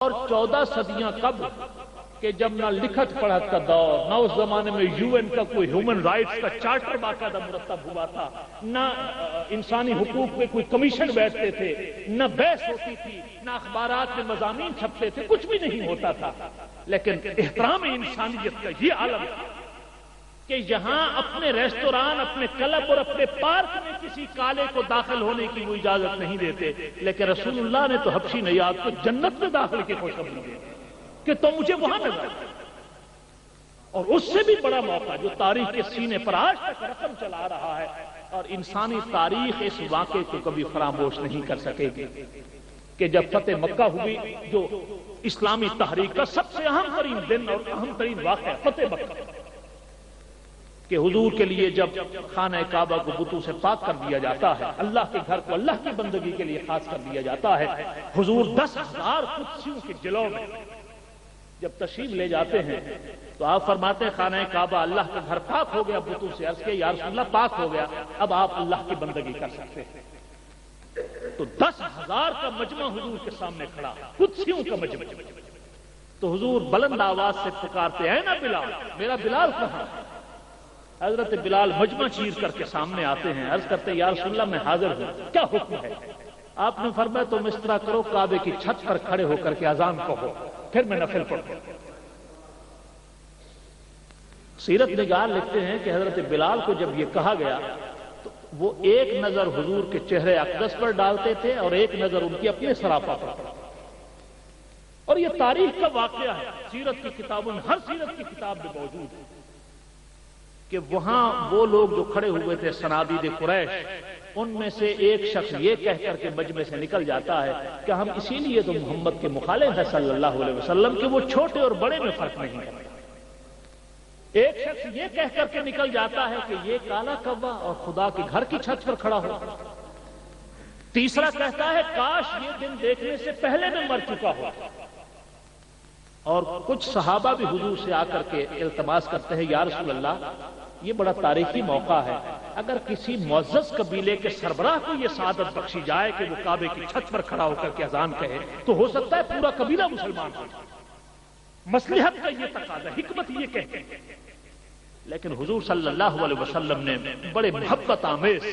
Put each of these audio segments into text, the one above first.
اور 14 صدیاں قبل کہ جب نہ لکھت پڑھت کا دور، نہ اس زمانے میں UN کا کوئی ہیومن رائٹس کا چارٹر باقاعدہ مرتب ہوا تھا، نہ انسانی حقوق پہ کوئی کمیشن بیٹھتے تھے، نہ بحث ہوتی تھی، نہ اخبارات میں مضامین چھپتے تھے، کچھ بھی نہیں ہوتا تھا، لیکن احترام انسانیت کا یہ عالم تھا کہ یہاں اپنے ریستوران، اپنے کلب اور اپنے پارک میں کسی کالے کو داخل ہونے کی وہ اجازت نہیں دیتے، لیکن رسول اللہ نے تو حبشی نیاد کو جنت میں داخل کی خوشخبری دی کہ تم مجھے وہاں نظر۔ اور اس سے بھی بڑا موقع جو تاریخ کے سینے پر آج تک رقم چلا رہا ہے، اور انسانی تاریخ اس واقعے کو کبھی فراموش نہیں کر سکے گی کہ جب فتح مکہ ہوئی، جو اسلامی تحریک کا سب سے اہم ترین دن اور اہم ترین واقعہ فتح مکہ، کہ حضور کے لیے جب خانہ کعبہ کو بتوں سے پاک کر دیا جاتا ہے، اللہ کے گھر کو اللہ کی بندگی کے لیے خاص کر دیا جاتا ہے، حضور 10,000 قدسیوں کے جلوہ میں جب تشریف لے جاتے ہیں تو آپ فرماتے ہیں خانہ کعبہ اللہ کا گھر پاک ہو گیا، بتوں سے عرض کیا یا رسول اللہ پاک ہو گیا، اب آپ اللہ کی بندگی کر سکتے ہیں۔ تو 10,000 کا مجمع حضور کے سامنے کھڑا، قدسیوں کا مجمع، تو حضور بلند آواز سے پکارتے ہیں نا بلال، میرا بلال کہاں؟ حضرت بلال مجمع چیر کر کے سامنے آتے ہیں، عرض کرتے ہیں یا رسول اللہ میں حاضر ہوں، کیا حکم ہے؟ آپ نے فرمایا تم اس طرح کرو، کعبے کی چھت پر کھڑے ہو کر کے اذان کہو، پھر میں نفل پڑھوں۔ سیرت نگار لکھتے ہیں کہ حضرت بلال کو جب یہ کہا گیا تو وہ ایک نظر حضور کے چہرے اقدس پر ڈالتے تھے اور ایک نظر ان کی اپنے سراپا پر۔ اور یہ تاریخ کا واقعہ ہے، سیرت کی کتابوں میں، ہر سیرت کی کتاب میں موجود ہے کہ وہاں وہ لوگ جو کھڑے ہوئے تھے صنادید قریش، ان میں سے ایک شخص یہ کہہ کر کے مجمع سے نکل جاتا ہے کہ ہم اسی لیے تو محمد کے مخالف ہیں صلی اللہ علیہ وسلم کہ وہ چھوٹے اور بڑے میں فرق نہیں کرتے۔ ایک شخص یہ کہہ کر کے نکل جاتا ہے کہ یہ کالا کوا اور خدا کے گھر کی چھت پر کھڑا ہو۔ تیسرا کہتا ہے کاش یہ دن دیکھنے سے پہلے میں مر چکا ہو۔ اور کچھ صحابہ بھی حضور سے آ کر کے التماس کرتے ہیں یا رسول اللہ یہ بڑا تاریخی موقع ہے، اگر کسی معزز قبیلے کے سربراہ کو یہ سعادت بخشی جائے کہ وہ کعبے کی چھت پر کھڑا ہو کر کے اذان کہے تو ہو سکتا ہے پورا قبیلہ مسلمان ہو جائے۔ مصلحت کا یہ تقاضا، حکمت یہ کہتے ہیں، لیکن حضور صلی اللہ علیہ وسلم نے بڑے محبت آمیز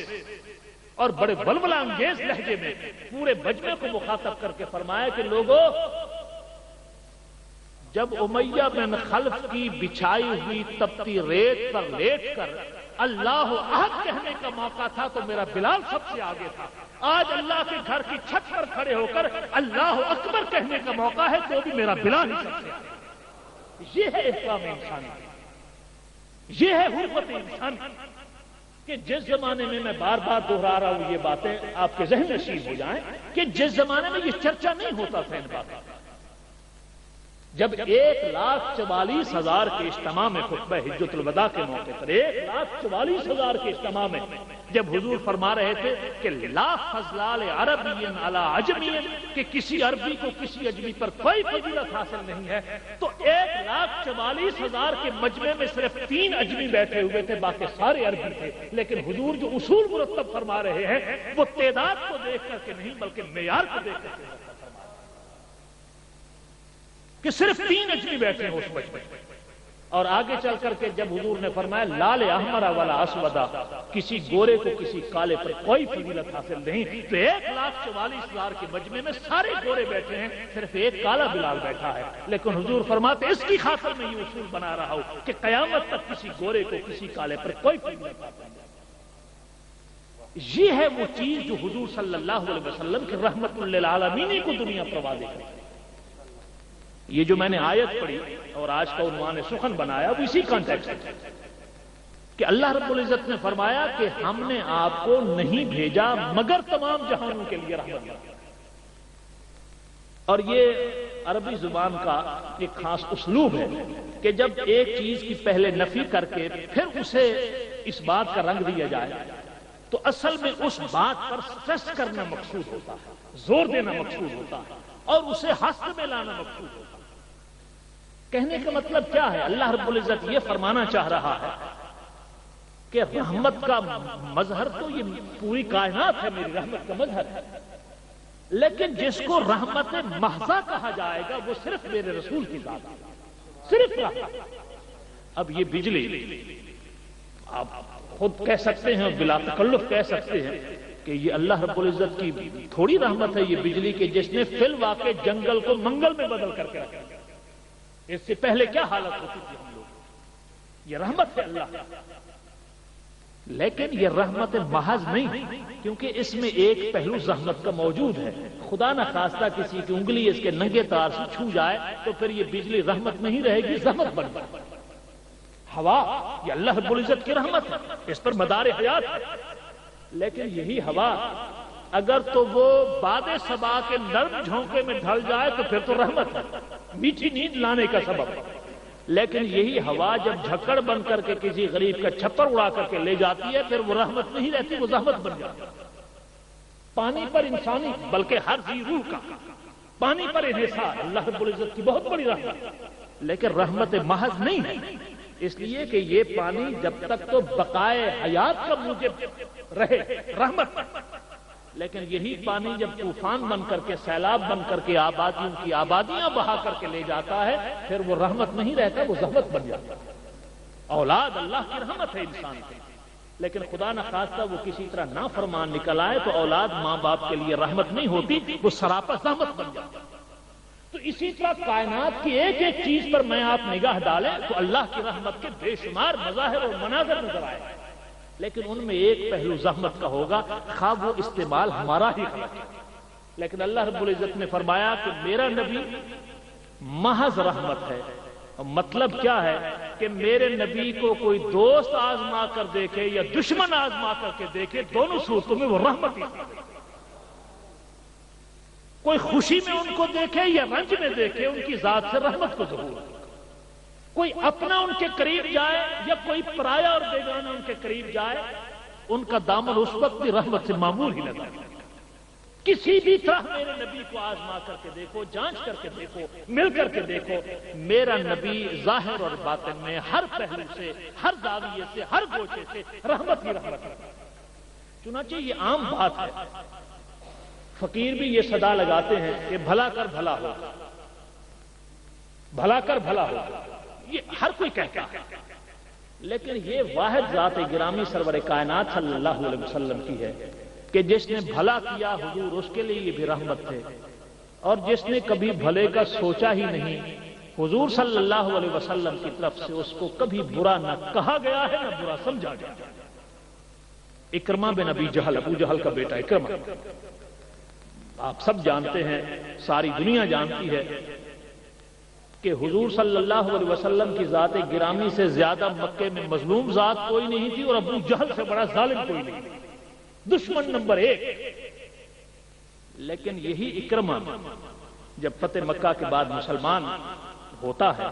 اور بڑے ولولہ انگیز لہجے میں پورے مجمع کو مخاطب کر کے فرمایا کہ لوگوں، جب امیہ بن خلف کی بچھائی ہوئی تپتی ریت پر لیٹ کر اللہ احد کہنے کا موقع تھا تو میرا بلال سب سے آگے تھا۔ آج اللہ کے گھر کی چھت پر کھڑے ہو کر اللہ اکبر کہنے کا موقع ہے تو بھی میرا بلال ہی سب سے آگے۔ یہ ہے احترام انسانی، یہ ہے حرمت انسان، کہ جس زمانے میں بار بار دہرا رہا ہوں یہ باتیں آپ کے ذہن نشین ہو جائیں کہ جس زمانے میں یہ چرچا نہیں ہوتا تھا ان باتوں، جب 1,44,000 کے اجتماع میں خطبہ حجۃ الوداع کے موقع پر 1,44,000 کے اجتماع میں جب حضور فرما رہے تھے کہ لا فضل عربی علی عجمی، کہ کسی عربی کو کسی اجمی پر کوئی فضیلت حاصل نہیں ہے، تو 1,44,000 کے مجمع میں صرف 3 اجمی بیٹھے ہوئے تھے، باقی سارے عربی تھے، لیکن حضور جو اصول مرتب فرما رہے ہیں وہ تعداد کو دیکھ کر کے نہیں بلکہ معیار کو دیکھ کر کے کہ صرف 3 اجمی بیٹھے ہیں اس مجمع میں۔ اور آگے چل کر کے جب حضور نے فرمایا لال احمر والا اسودا، کسی گورے کو کسی کالے پر کوئی فضیلت حاصل نہیں، تو 1,44,000 کے مجمع میں سارے گورے بیٹھے ہیں، صرف ایک کالا بلال بیٹھا ہے، لیکن حضور فرماتے اس کی خاطر میں یہ اصول بنا رہا ہوں کہ قیامت تک کسی گورے کو کسی کالے پر کوئی فضیلت حاصل نہیں۔ یہ ہے وہ چیز جو حضور صلی اللہ علیہ وسلم کی رحمت للعالمین کو دنیا پر واضح کرتی ہے۔ یہ جو میں نے آیت پڑھی اور آج کا عنوان سخن بنایا وہ اسی کانٹیکسٹ میں کہ اللہ رب العزت نے فرمایا کہ ہم نے آپ کو نہیں بھیجا مگر تمام جہانوں کے لیے رحمت۔ اور یہ عربی زبان کا ایک خاص اسلوب ہے کہ جب ایک چیز کی پہلے نفی کر کے پھر اسے اس بات کا رنگ دیا جائے تو اصل میں اس بات پر سٹریس کرنا مقصود ہوتا ہے، زور دینا مقصود ہوتا ہے، اور اسے حسب میں لانا مقصود ہوتا ہے۔ کہنے کا مطلب کیا ہے؟ اللہ رب العزت یہ فرمانا چاہ رہا ہے کہ رحمت کا مظہر تو یہ پوری کائنات ہے، میری رحمت کا مظہر ہے، لیکن جس کو رحمت محضہ کہا جائے گا وہ صرف میرے رسول کی ذات ہے، صرف رحمت۔ اب یہ بجلی آپ خود کہہ سکتے ہیں، بلا تکلف کہہ سکتے ہیں کہ یہ اللہ رب العزت کی تھوڑی رحمت ہے یہ بجلی کے، جس نے فی الواقع جنگل کو منگل میں بدل کر کے رکھا۔ اس سے پہلے کیا حالت ہوتی تھی ہم لوگ؟ یہ رحمت ہے اللہ، لیکن یہ رحمت محض نہیں، کیونکہ اس میں ایک پہلو زحمت کا موجود ہے۔ خدا نہ خواستہ کسی کی انگلی اس کے ننگے تار سے چھو جائے تو پھر یہ بجلی رحمت نہیں رہے گی، زحمت بن جائے۔ ہوا یہ اللہ رب العزت کی رحمت ہے، اس پر مدار حیات ہے، لیکن یہی ہوا اگر تو وہ باد صبا کے نرم جھونکے میں ڈھل جائے تو پھر تو رحمت ہے، میٹھی نیند لانے کا سبب ہے۔ لیکن یہی ہوا جب جھکڑ بن کر کے کسی غریب کا چھپر اڑا کر کے لے جاتی ہے پھر وہ رحمت نہیں رہتی، وہ زحمت بن جاتی ہے۔ پانی پر انسانی بلکہ ہر ذی روح کا پانی پر انحصار اللہ رب العزت کی بہت بڑی رحمت ہے، لیکن رحمت محض نہیں ہے، اس لیے کہ یہ پانی جب تک تو بقائے حیات کا موجب رہے رحمت، لیکن یہی پانی جب طوفان بن کر کے سیلاب بن کر کے آبادیوں کی آبادیاں بہا کر کے لے جاتا ہے پھر وہ رحمت نہیں رہتا، وہ زحمت بن جاتا ہے۔ اولاد اللہ کی رحمت ہے انسان کی، لیکن خدا نہ خواستہ وہ کسی طرح نافرمان نکل آئے تو اولاد ماں باپ کے لیے رحمت نہیں ہوتی، وہ سراپا زحمت بن جاتا ہے۔ تو اسی طرح کائنات کی ایک ایک چیز پر میں آپ نگاہ ڈالیں تو اللہ کی رحمت کے بے شمار مظاہر اور مناظر نظر آئے، لیکن ان میں ایک پہلو زحمت کا ہوگا، خواہ وہ استعمال ہمارا ہی غلط ہے۔ لیکن اللہ رب العزت نے فرمایا کہ میرا نبی محض رحمت ہے، اور مطلب کیا ہے کہ میرے نبی کو کوئی دوست آزما کر دیکھے یا دشمن آزما کر کے دیکھے، دونوں صورتوں میں وہ رحمت ہی ہے۔ کوئی خوشی میں ان کو دیکھے یا رنج میں دیکھے، ان کی ذات سے رحمت کو ضرور ہے۔ کوئی اپنا ان کے قریب جائے یا کوئی پرایا اور بیگانہ ان کے قریب جائے، ان کا دامن اس وقت بھی رحمت سے معمول ہی لگا۔ کسی بھی طرح میرے نبی کو آزما کر کے دیکھو، جانچ کر کے دیکھو، مل کر کے دیکھو، میرا نبی ظاہر اور باطن میں ہر پہلو سے، ہر زاویے سے، ہر گوشے سے رحمت ہی رحمت ہے۔ چنانچہ یہ عام بات ہے، فقیر بھی یہ صدا لگاتے ہیں کہ بھلا کر بھلا ہو، بھلا کر بھلا ہو، یہ ہر کوئی کہتا ہے، لیکن یہ واحد ذات گرامی سرور کائنات صلی اللہ علیہ وسلم کی ہے کہ جس نے بھلا کیا حضور اس کے لیے یہ بھی رحمت تھے، اور جس نے کبھی بھلے کا سوچا ہی نہیں حضور صلی اللہ علیہ وسلم کی طرف سے اس کو کبھی برا نہ کہا گیا ہے نہ برا سمجھا گیا۔ اکرمہ بن ابی جہل، ابو جہل کا بیٹا اکرمہ، آپ سب جانتے ہیں، ساری دنیا جانتی ہے کہ حضور صلی اللہ علیہ وسلم کی ذات گرامی سے زیادہ مکے میں مظلوم ذات کوئی نہیں تھی اور ابو جہل سے بڑا ظالم کوئی نہیں، دشمن نمبر 1۔ لیکن یہی اکرمہ جب فتح مکہ کے بعد مسلمان ہوتا ہے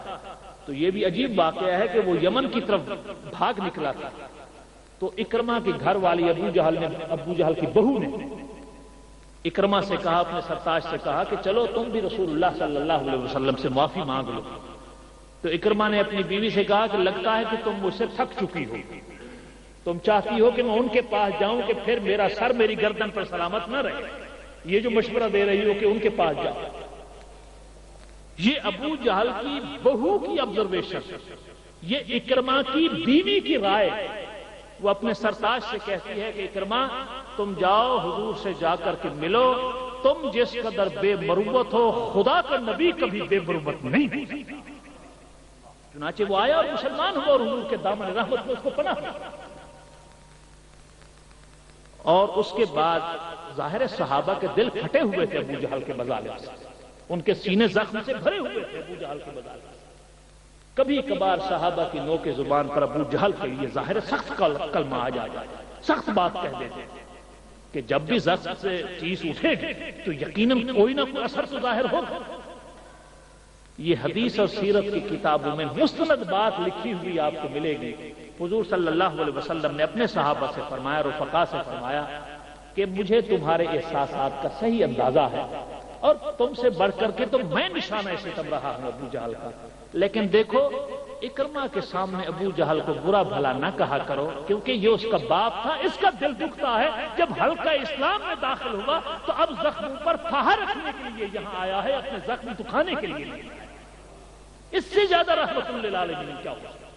تو یہ بھی عجیب واقعہ ہے کہ وہ یمن کی طرف بھاگ نکلا تھا، تو اکرمہ کی گھر والی ابو جہل کی بہو نے اکرمہ سے کہا، اپنے سرتاج سے کہا کہ چلو تم بھی رسول اللہ صلی اللہ علیہ وسلم سے معافی مانگ لو۔ تو اکرمہ نے اپنی بیوی سے کہا کہ لگتا ہے کہ تم مجھ سے تھک چکی ہو، تم چاہتی ہو کہ میں ان کے پاس جاؤں کہ پھر میرا سر میری گردن پر سلامت نہ رہے، یہ جو مشورہ دے رہی ہو کہ ان کے پاس جاؤ۔ یہ ابو جہل کی بہو کی آبزرویشن، یہ اکرمہ کی بیوی کی رائے، وہ اپنے سرتاج سے کہتی ہے کہ اکرمہ تم جاؤ حضور سے جا کر کے ملو، تم جس قدر بے مروت ہو خدا کا نبی کبھی بے مروت نہیں ہے۔ چنانچہ وہ آیا اور مسلمان ہوا اور حضور کے دامن رحمت میں اس کو پناہ ملی۔ اور اس کے بعد ظاہر صحابہ کے دل پھٹے ہوئے تھے ابو جہل کے مظالم سے، ان کے سینے زخم سے بھرے ہوئے تھے ابو جہل کے مظالم سے۔ کبھی کبھار صحابہ کی نوک زبان پر ابو جہل کے لیے ظاہر سخت کلمہ آ جائے، سخت بات کہہ دیتے کہ جب بھی زخم سے چیز اٹھے تو یقیناً کوئی نہ کوئی اثر تو ظاہر ہوگا۔ یہ حدیث اور سیرت کی کتابوں میں مستند بات لکھی ہوئی آپ کو ملے گی۔ حضور صلی اللہ علیہ وسلم نے اپنے صحابہ سے فرمایا، رفقا سے فرمایا کہ مجھے تمہارے احساسات کا صحیح اندازہ ہے، اور تم سے بڑھ کر کے تو میں نشانہ ستم رہا ہوں ابو جہل کا، لیکن دیکھو اکرما کے سامنے ابو جہل کو برا بھلا نہ کہا کرو، کیونکہ یہ اس کا باپ تھا، اس کا دل دکھتا ہے جب حلقہ اسلام میں داخل ہوا تو اب زخموں پر پھاہا رکھنے کے لیے یہاں آیا ہے، اپنے زخم دکھانے کے لیے نہیں آیا ہے۔ اس سے زیادہ رحمت للعالمین کیا ہو سکتا؟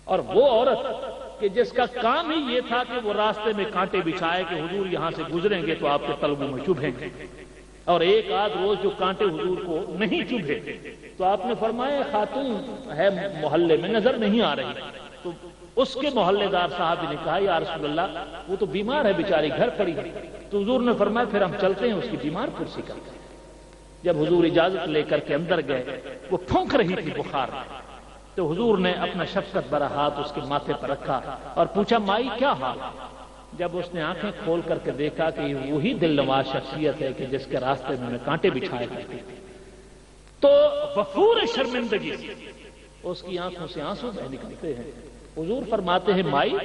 اور وہ عورت کہ جس کا کام ہی یہ تھا کہ وہ راستے میں کانٹے بچھائے کہ حضور یہاں سے گزریں گے تو آپ کے تلووں میں چبھیں گے، اور ایک آدھ روز جو کانٹے حضور کو نہیں چبھے تو آپ نے فرمایا خاتون ہے محلے میں نظر نہیں آ رہی، تو اس کے محلے دار صاحب نے کہا یا رسول اللہ وہ تو بیمار ہے بیچاری گھر پڑی ہے، تو حضور نے فرمایا پھر ہم چلتے ہیں اس کی بیمار کرسی کرتے ہیں۔ جب حضور اجازت لے کر کے اندر گئے وہ پھونک رہی تھی بخار میں، تو حضور نے اپنا شفقت بھرا ہاتھ اس کے ماتھے پر رکھا اور پوچھا مائی کیا حال؟ جب اس نے آنکھیں کھول کر کے دیکھا کہ یہ وہی دل نواز شخصیت ہے کہ جس کے راستے میں کانٹے بچھائے کرتے تھے، تو وفور شرمندگی اس کی آنکھوں سے آنسو بہ نکلتے ہیں۔ حضور فرماتے ہیں مائی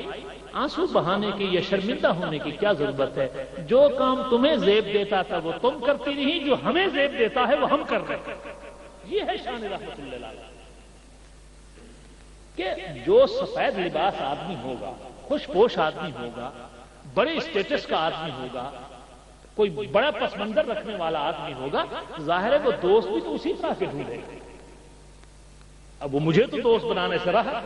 آنسو بہانے کی یا شرمندہ ہونے کی کیا ضرورت ہے؟ جو کام تمہیں زیب دیتا تھا وہ تم کرتی نہیں، جو ہمیں زیب دیتا ہے وہ ہم کر رہے ہیں۔ یہ ہے شان رحمت اللہ علیہ کہ جو سفید لباس آدمی ہوگا، خوش پوش آدمی ہوگا، بڑے اسٹیٹس کا آدمی ہوگا، کوئی بڑا پس منظر رکھنے والا آدمی ہوگا، ظاہر ہے وہ دوست بھی تو اسی طرح کے ڈھونڈے گا۔ اب وہ مجھے تو دوست بنانے سے رہا،